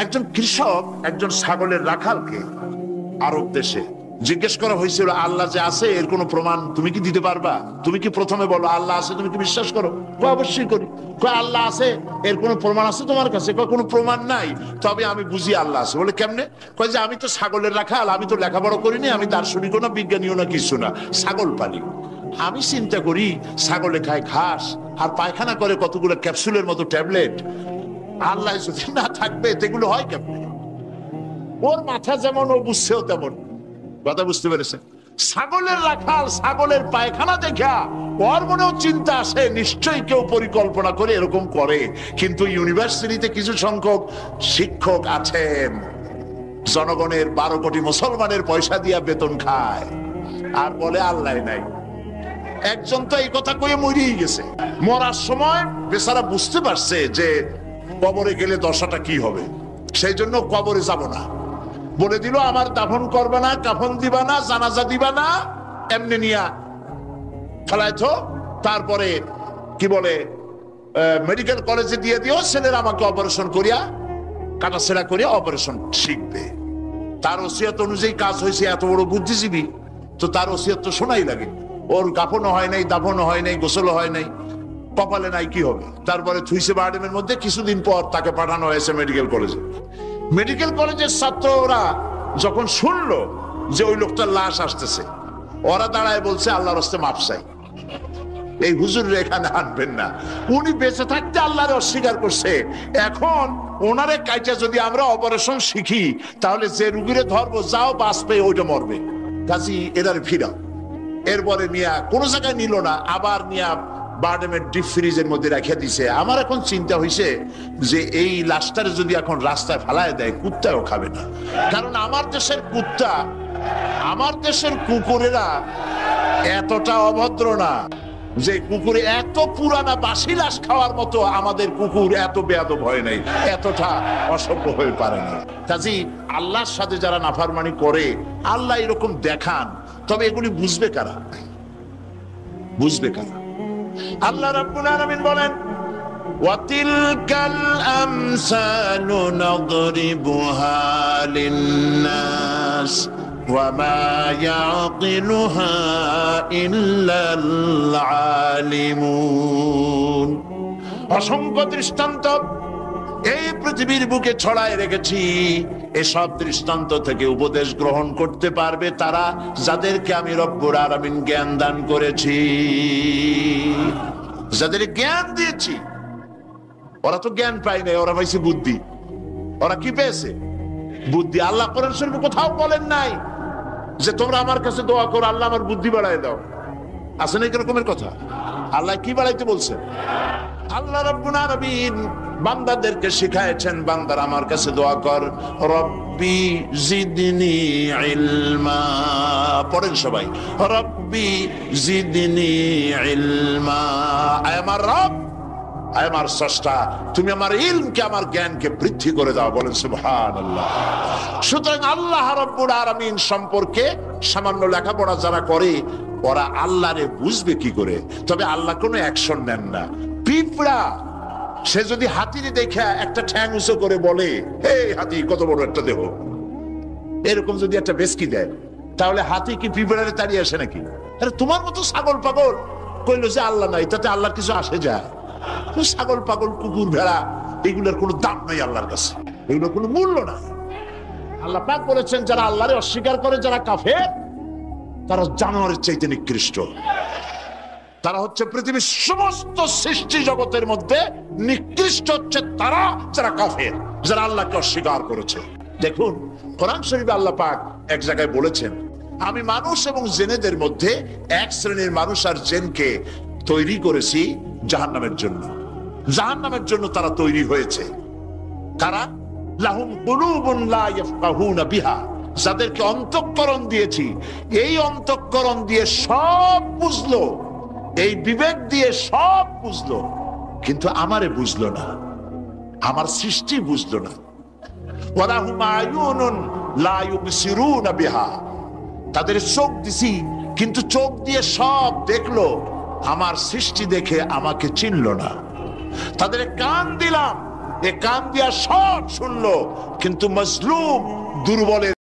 একজন কৃষক একজন ছাগলের রাখালকে আরব দেশে জিজ্ঞেস করা হয়েছিল, আল্লাহ যে আছে এর কোনো প্রমাণ তুমি কি দিতে পারবা? তুমি কি প্রথমে বলো আল্লাহ আছে, তুমি কি বিশ্বাস করো? অবশ্যই করি। আল্লাহ আছে এর কোনো প্রমাণ আছে তোমার কাছে? কোনো প্রমাণ নাই, তবে আমি বুঝি আল্লাহ আছে। বলে কেমনে? যে আমি তো ছাগলের রাখাল, আমি তো লেখাপড়া করিনি, আমি দার্শনিকও না বিজ্ঞানীও না কিছু না, ছাগল পালি। আমি চিন্তা করি ছাগলে খায় ঘাস আর পায়খানা করে কতগুলো ক্যাপসুলের মতো ট্যাবলেট, আল্লাহ যদি না থাকবে এগুলো হয় কেমনে? ওর মাথা যেমন ও বুঝছেও তেমন। কথা বুঝতে পেরেছেন? ছাগলের রাখাল ছাগলের পায়খানা দেখা ওর মনেও চিন্তা আসে নিশ্চয়ই কেউ পরিকল্পনা করে এরকম করে। কিন্তু ইউনিভার্সিটিতে কিছু সংখ্যক শিক্ষক আছেন জনগণের 12 কোটি মুসলমানের পয়সা দিয়া বেতন খায় আর বলে আল্লাহ নাই। একজন তো এই কথা কয়ে মরেই গেছে। মরার সময় বেচারা বুঝতে পারছে যে কবরে গেলে দশাটা কি হবে, সেই জন্য কবরে যাব না। বলে দিল আমার দাফন করবে না, কাফন দিবা না, জানাজা দিবা না, এমনি নিয়া ফেলাইছো। তারপরে কি বলে মেডিকেল কলেজে দিয়ে দিও, ছেলেরা আমাকে অপারেশন করিয়া কাটাছেড়া করিয়া অপারেশন শিখবে। তার ওসিয়ত অনুযায়ী কাজ হয়েছে। এত বড় বুদ্ধিজীবী, তো তার ওসিয়ত তো শোনাই লাগে। ওর কাফনও হয় নাই, দাফনও হয় নাই, গোসলও হয় নাই, কপালে নাই, কি হবে? তারপরে থুইছে বার্ডেমের মধ্যে। কিছুদিন পর তাকে পাঠানো হয়েছে মেডিকেল কলেজে। মেডিকেল কলেজের ছাত্ররা যখন শুনলো যে ওই লোকটার লাশ আসতেছে, ওরা দাঁড়ায় বলছে আল্লাহর রাস্তায় মাপ চাই, এই হুজুর এখানে আনবেন না। উনি বেঁচে থাকতে আল্লাহরে অস্বীকার করছে, এখন ওনারে কাইটা যদি আমরা অপারেশন শিখি তাহলে যে রুগীরে ধরবো যাও বাঁচবে ওইটা মরবে, কাজী এদারে ফিরাও। এরপরে নিয়া কোনো জায়গায় নিল না, আবার নিয়া বার্ডেমের ডিপ ফ্রিজের মধ্যে রেখে দিছে। আমার এখন চিন্তা হয়েছে যে এই লাশটারে যদি এখন রাস্তায় ফেলায় দেয় কুত্তাও খাবে না। কারণ আমার দেশের কুত্তা, আমার দেশের কুকুরেরা এতটা অভদ্র না যে কুকুরে এত পুরানা বাসি লাশ খাওয়ার মতো আমাদের কুকুর এত বেয়াদব হয় নাই, এতটা অসভ্য হয়ে পারে না। কাজী আল্লাহর সাথে যারা নাফরমানি করে আল্লাহ এরকম দেখান, তবে এগুলি বুঝবে কারা? বুঝবে কারা? আল্লাহ রাব্বুল আলামিন বলেন ওয়াতিলকাল আমসালু নাদরিবুহা লিন্নাস ওয়া মা ইয়াকিলুহা ইল্লাল আলিমুন। অসংখ্য দৃষ্টান্ত এই পৃথিবীর বুকে ছড়ায় রেখেছি। এসব দৃষ্টান্ত থেকে উপদেশ গ্রহণ করতে পারবে তারা যাদেরকে আমি রব্বুল আলামিন জ্ঞান দান করেছি, যাদের জ্ঞান দিয়েছি। ওরা তো জ্ঞান পায় নাই, ওরা পাইছে বুদ্ধি। ওরা কি পেয়েছে? বুদ্ধি। আল্লাহ কোরআন শরীফে কোথাও বলেন নাই যে তোমরা আমার কাছে দোয়া করো আল্লাহ আমার বুদ্ধি বাড়ায় দাও। আছে না এরকমের কথা? আল্লাহ কি বাড়াইতে বলছেন? আল্লাহ রাব্বুল আলামিন বান্দাদেরকে শিখায়েছেন, বান্দার আমার কাছে দোয়া কর, রব্বি জিদনি ইলমা। পড়েন সবাই, রব্বি জিদনি ইলমা। আয় আমার রব, আয় আমার স্রষ্টা, তুমি আমার ইলমকে, আমার জ্ঞানকে বৃদ্ধি করে দাও। বলেন সুবহানাল্লাহ। সুতরাং আল্লাহ রাব্বুল আলামিন সম্পর্কে সামান্য লেখাপড়া যারা করে ওরা আল্লাহরে বুঝবে কি করে? তবে আল্লাহ কোনো অ্যাকশন নেন না। পিঁপড়া সে যদি হাতিরে দেখে একটা ঠ্যাং উঁচু করে বলে এই হাতি কত বড় একটা দেহ, এরকম যদি একটা বেসকি দেয়, তাহলে হাতি কি পিঁপড়ারে তাড়িয়ে আসে নাকি? আরে তোমার মতো ছাগল পাগল কইলো যে আল্লাহ নাই, তাতে আল্লাহর কিছু আসে যায়? ছাগল পাগল কুকুর ভেড়া এগুলোর কোনো দাম নাই আল্লাহর কাছে, এগুলোর কোনো মূল্য নাই। আল্লাহ পাক বলেছেন যারা আল্লাহরে অস্বীকার করে, যারা কাফের, তারা জানোয়ারের চাইতে নিকৃষ্ট। তারা হচ্ছে পৃথিবীর সমস্ত সৃষ্টি জগতের মধ্যে নিকৃষ্ট হচ্ছে তারা যারা কাফের, যারা আল্লাহকে অস্বীকার করেছে। দেখুন কোরআন শরীফে আল্লাহ পাক এক জায়গায় বলেছেন, আমি মানুষ এবং জিনেদের মধ্যে এক শ্রেণীর মানুষ আর জিনকে তৈরি করেছি জাহান্নামের জন্য। জাহান্নামের জন্য তারা তৈরি হয়েছে। কারা? লাহুম কুলুবুন লা ইয়াফকাহুনা বিহা, যাদেরকে অন্তঃকরণ দিয়েছি, এই অন্তঃকরণ দিয়ে সব বুঝলো, এই বিবেক দিয়ে সব বুঝলো, কিন্তু আমারে বুঝলো না, আমার সৃষ্টি বুঝলো না। ওয়ালাহুম আয়ুনুন লা ইউবসিরুনা বিহা, তাদের চোখ দিছি কিন্তু চোখ দিয়ে সব দেখলো, আমার সৃষ্টি দেখে আমাকে চিনলো না। তাদের কান দিলাম এ কান দিয়া সব শুনলো, কিন্তু মজলুম দুর্বলের